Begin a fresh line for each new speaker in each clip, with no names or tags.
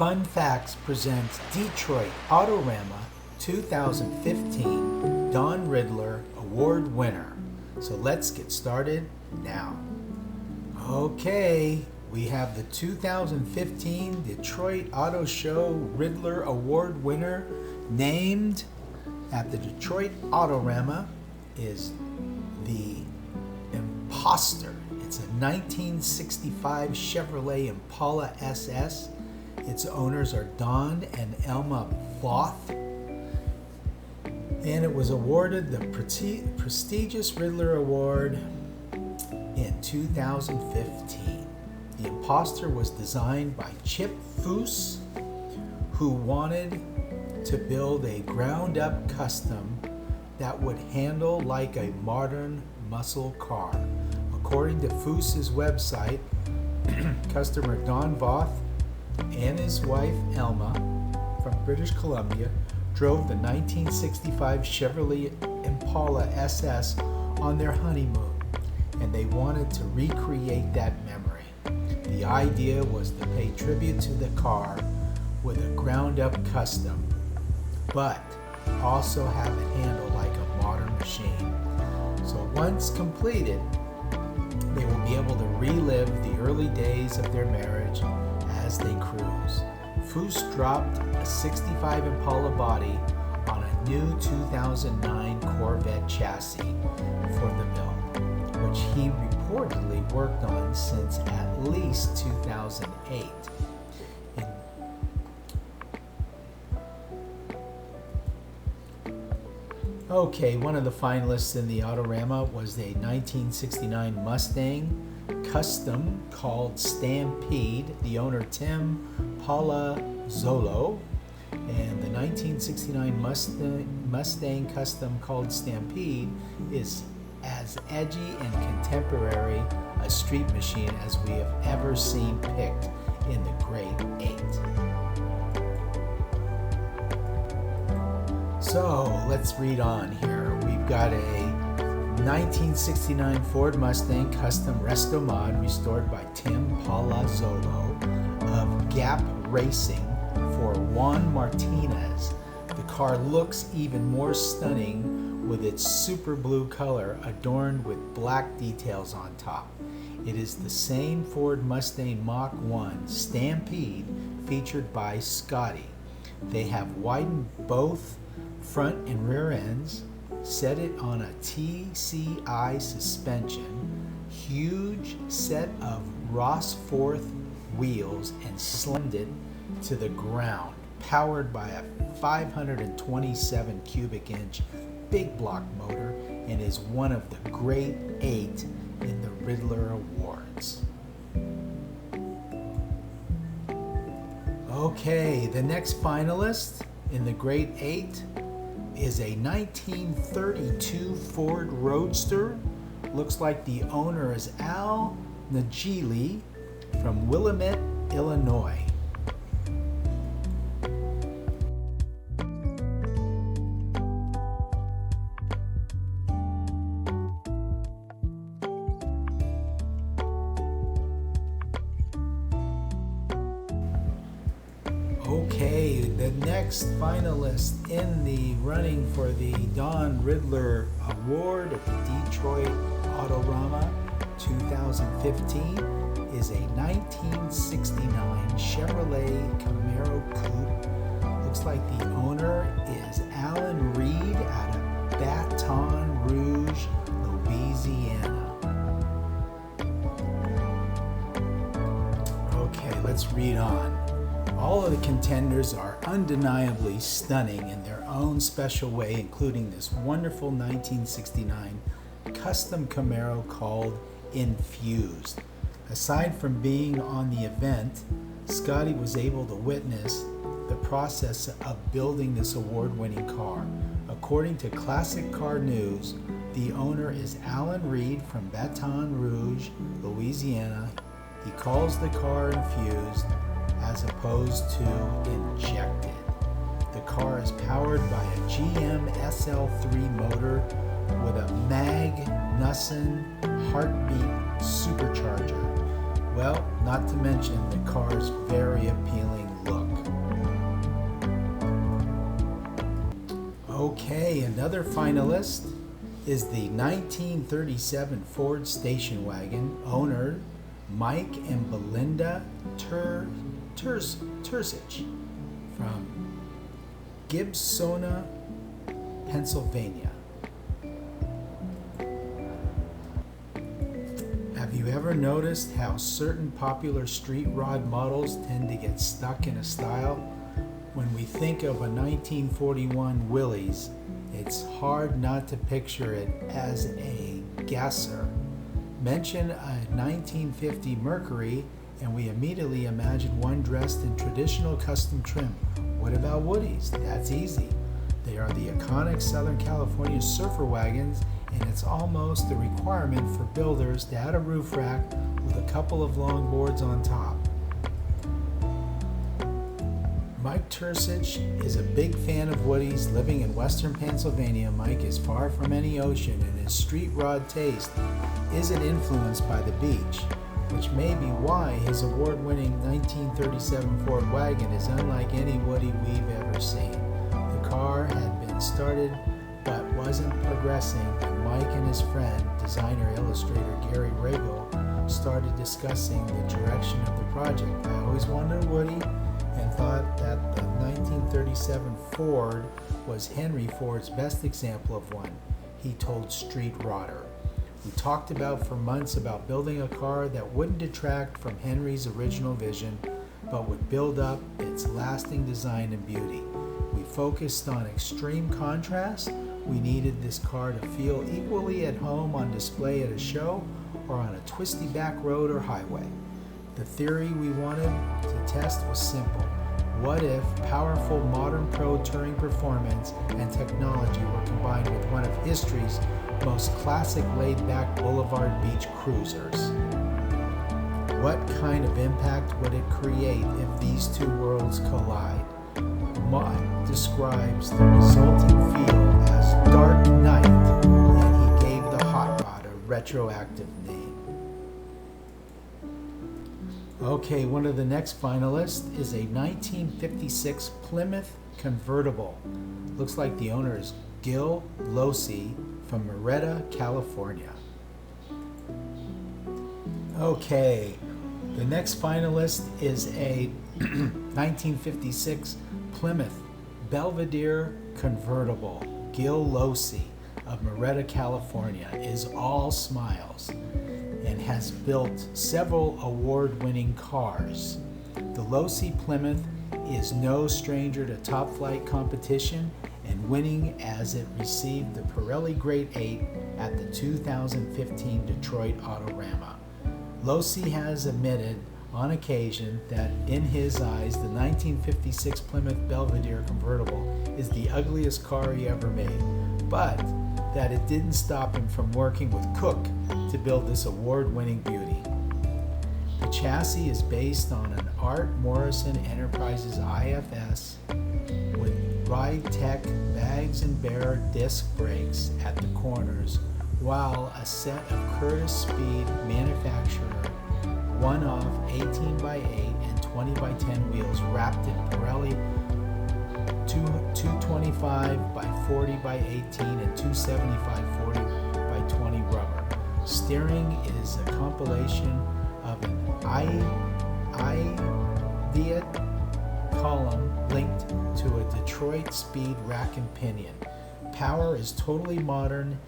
Fun Facts presents Detroit Autorama 2015 Don Ridler Award winner. So let's get started now. Okay, we have the 2015 Detroit Auto Show Ridler Award winner named at the Detroit Autorama is the Imposter. It's a 1965 Chevrolet Impala SS. Its owners are Don and Elma Voth, and it was awarded the prestigious Ridler Award in 2015. The Imposter was designed by Chip Foose, who wanted to build a ground-up custom that would handle like a modern muscle car. According to Foose's website, customer Don Voth and his wife Elma from British Columbia drove the 1965 Chevrolet Impala SS on their honeymoon, and they wanted to recreate that memory. The idea was to pay tribute to the car with a ground-up custom, but also have it handle like a modern machine. So once completed, they will be able to relive the early days of their marriage as they cruise. Foose dropped a 65 Impala body on a new 2009 Corvette chassis for the build, which he reportedly worked on since at least 2008. Okay, one of the finalists in the Autorama was a 1969 Mustang Custom called Stampede, the owner Tim Palazzolo, and the 1969 Mustang Custom called Stampede is as edgy and contemporary a street machine as we have ever seen picked in the Great Eight. So let's read on here. We've got a 1969 Ford Mustang Custom Resto Mod restored by Tim Palazzolo of Gap Racing for Juan Martinez. The car looks even more stunning with its super blue color adorned with black details on top. It is the same Ford Mustang Mach 1 Stampede featured by Scotty. They have widened both front and rear ends, set it on a TCI suspension, huge set of Rossforth wheels, and slammed it to the ground, powered by a 527 cubic inch big block motor, and is one of the Great Eight in the Ridler Awards. Okay, the next finalist in the Great Eight is a 1932 Ford Roadster. Looks like the owner is Al Najili from Willamette, Illinois. Okay, the next finalist in the running for the Don Ridler Award at the Detroit Autorama 2015 is a 1969 Chevrolet Camaro Coupe. Looks like the owner is Alan Reed out of Baton Rouge, Louisiana. Okay, let's read on. All of the contenders are undeniably stunning in their own special way, including this wonderful 1969 custom Camaro called Infused. Aside from being on the event, Scotty was able to witness the process of building this award-winning car. According to Classic Car News, the owner is Alan Reed from Baton Rouge, Louisiana. He calls the car infused as opposed to injected. The car is powered by a GM SL3 motor with a Magnuson Heartbeat supercharger. Well, not to mention the car's very appealing look. Okay, another finalist is the 1937 Ford station wagon, owner Mike and Belinda Tursich from Gibsona, Pennsylvania. Have you ever noticed how certain popular street rod models tend to get stuck in a style? When we think of a 1941 Willys, it's hard not to picture it as a gasser. Mention a 1950 Mercury, and we immediately imagine one dressed in traditional custom trim. What about Woodies? That's easy. They are the iconic Southern California surfer wagons, and it's almost a requirement for builders to add a roof rack with a couple of long boards on top. Mike Tursich is a big fan of Woodies. Living in western Pennsylvania, Mike is far from any ocean, and his street rod taste isn't influenced by the beach, which may be why his award-winning 1937 Ford wagon is unlike any Woody we've ever seen. The car had been started but wasn't progressing when Mike and his friend, designer-illustrator Gary Regal, started discussing the direction of the project. I always wanted a Woody and thought that the 1937 Ford was Henry Ford's best example of one, he told Street Rodder. We talked for months about building a car that wouldn't detract from Henry's original vision, but would build up its lasting design and beauty. We focused on extreme contrast. We needed this car to feel equally at home on display at a show or on a twisty back road or highway. The theory we wanted to test was simple. What if powerful modern pro touring performance and technology were combined with one of history's most classic laid-back boulevard beach cruisers? What kind of impact would it create if these two worlds collide? Mott describes the resulting feel as Dark Knight, and he gave the hot rod a retroactive name. Okay, one of the next finalists is a 1956 Plymouth Convertible. Looks like the owner is Gil Losi from Murrieta, California. Okay, the next finalist is a 1956 Plymouth Belvedere Convertible. Gil Losi of Murrieta, California is all smiles and has built several award-winning cars. The Losi Plymouth is no stranger to top-flight competition and winning as it received the Pirelli Grade 8 at the 2015 Detroit Autorama. Losi has admitted on occasion that in his eyes the 1956 Plymouth Belvedere Convertible is the ugliest car he ever made, but that it didn't stop him from working with Cook to build this award-winning beauty. The chassis is based on an Art Morrison Enterprises IFS with Ride Tech bags and bear disc brakes at the corners, while a set of Curtis Speed manufacturer one-off 18x8 and 20x10 wheels wrapped in Pirelli 225x40x18 and 275/40x20 rubber. Steering is a compilation of an Idiot column linked to a Detroit Speed rack and pinion. Power is totally modern.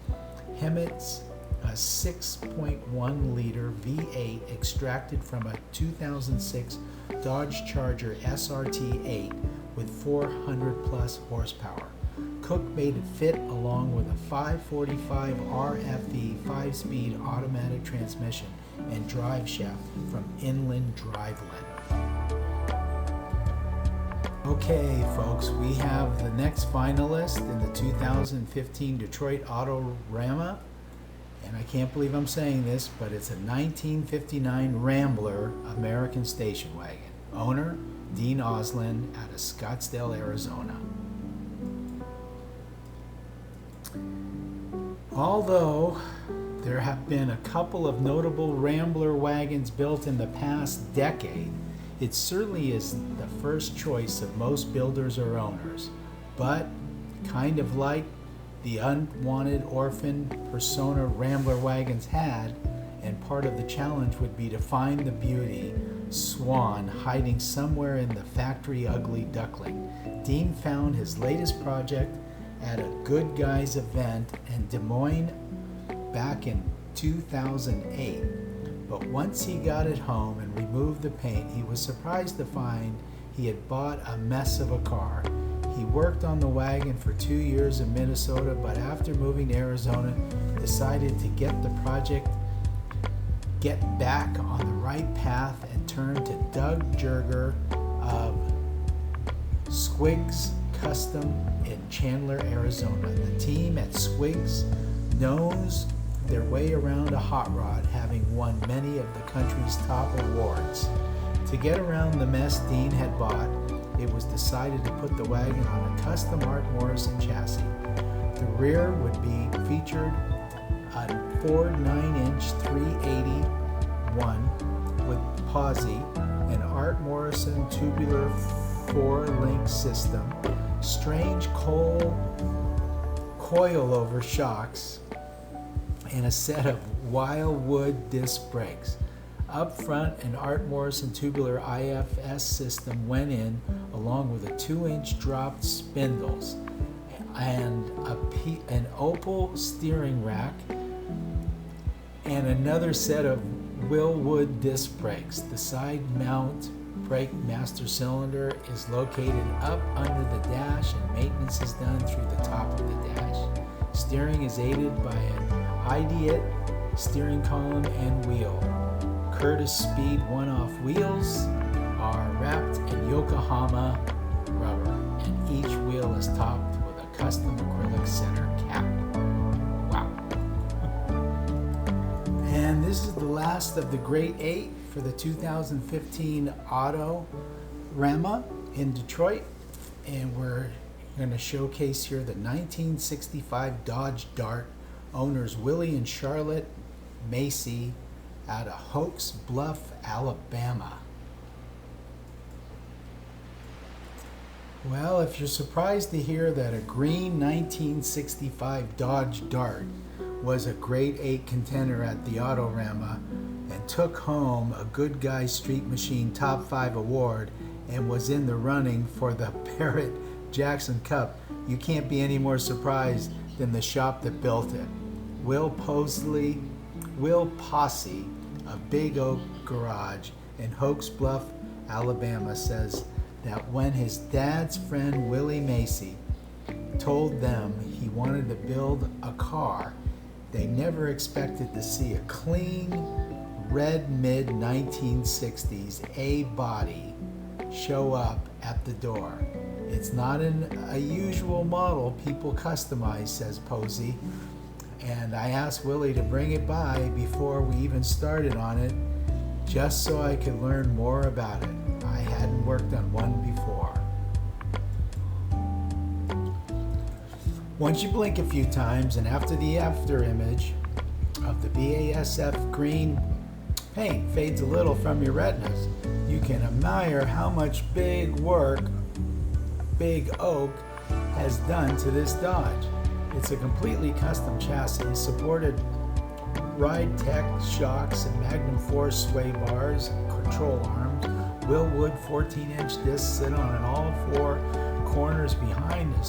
Hemmett's a 6.1 liter V8 extracted from a 2006 Dodge Charger SRT8 with 400 plus horsepower. Cook made it fit along with a 545 RFE 5-speed automatic transmission and drive shaft from Inland Driveland. Okay, folks, we have the next finalist in the 2015 Detroit Autorama. And I can't believe I'm saying this, but it's a 1959 Rambler American station wagon. Owner, Dean Osland out of Scottsdale, Arizona. Although there have been a couple of notable Rambler wagons built in the past decade, It certainly is the first choice of most builders or owners, but kind of like the unwanted orphan persona Rambler wagons had, and part of the challenge would be to find the beauty swan hiding somewhere in the factory ugly duckling. Dean found his latest project at a Good Guys event in Des Moines back in 2008. But once he got it home and removed the paint, he was surprised to find he had bought a mess of a car. He worked on the wagon for 2 years in Minnesota, but after moving to Arizona, decided to get back on the right path and turned to Doug Jerger of Squigs Custom in Chandler, Arizona. The team at Squigs knows their way around a hot rod, having won many of the country's top awards. To get around the mess Dean had bought, it was decided to put the wagon on a custom Art Morrison chassis. The rear would be featured a Ford 9-inch 381 with posi, an Art Morrison tubular 4-link system, strange coil-over shocks, and a set of Wildwood disc brakes. Up front, an Art Morrison tubular IFS system went in, along with a 2-inch dropped spindles and an Opal steering rack and another set of Wildwood disc brakes. The side mount brake master cylinder is located up under the dash, and maintenance is done through the top of the dash. Steering is aided by an Ideate steering column and wheel. Curtis Speed one-off wheels are wrapped in Yokohama rubber, and each wheel is topped with a custom acrylic center cap. Wow. And this is the last of the Great 8 for the 2015 Autorama in Detroit, and we're going to showcase here the 1965 Dodge Dart, owners Willie and Charlotte Macy out of Hokes Bluff, Alabama. Well, if you're surprised to hear that a green 1965 Dodge Dart was a grade 8 contender at the Autorama and took home a Good Guy Street Machine Top 5 award and was in the running for the Barrett Jackson Cup, you can't be any more surprised than the shop that built it. Will Posse of Big Oak Garage in Hokes Bluff, Alabama, says that when his dad's friend Willie Macy told them he wanted to build a car, they never expected to see a clean red mid-1960s A body show up at the door. It's not a usual model people customize, says Posey. And I asked Willie to bring it by before we even started on it, just so I could learn more about it. I hadn't worked on one before. Once you blink a few times, and after the after image of the BASF green paint fades a little from your retinas, you can admire how much big work Big Oak has done to this Dodge. It's a completely custom chassis, supported Ride Tech shocks and Magnum Force sway bars, control arms. Willwood 14-inch discs sit on all four corners behind the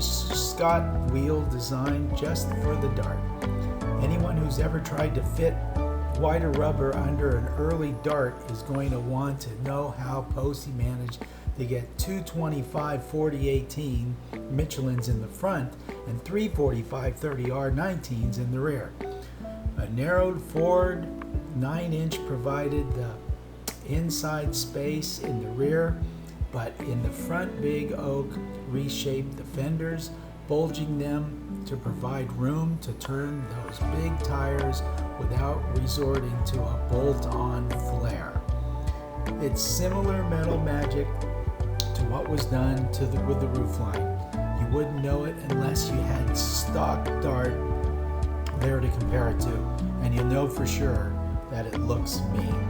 Scott wheel designed just for the Dart. Anyone who's ever tried to fit wider rubber under an early Dart is going to want to know how Posey managed to get two 25-40-18 Michelins in the front and three 45-30R19s in the rear. A narrowed Ford 9-inch provided the inside space in the rear, but in the front Big Oak reshaped the fenders, bulging them to provide room to turn those big tires without resorting to a bolt-on flare. It's similar metal magic to what was done with the roofline. You wouldn't know it unless you had stock Dart there to compare it to, and you'll know for sure that it looks mean.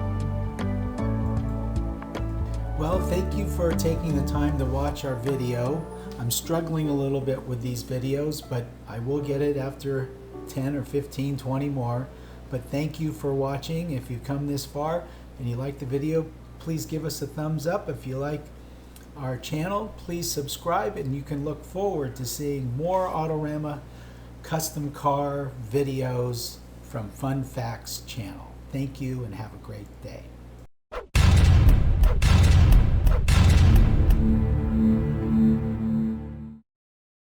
Well, thank you for taking the time to watch our video. I'm struggling a little bit with these videos, but I will get it after 10 or 15, 20 more. But thank you for watching. If you've come this far and you like the video, please give us a thumbs up. If you like our channel, please subscribe, and you can look forward to seeing more Autorama custom car videos from Fun Facts channel. Thank you and have a great day.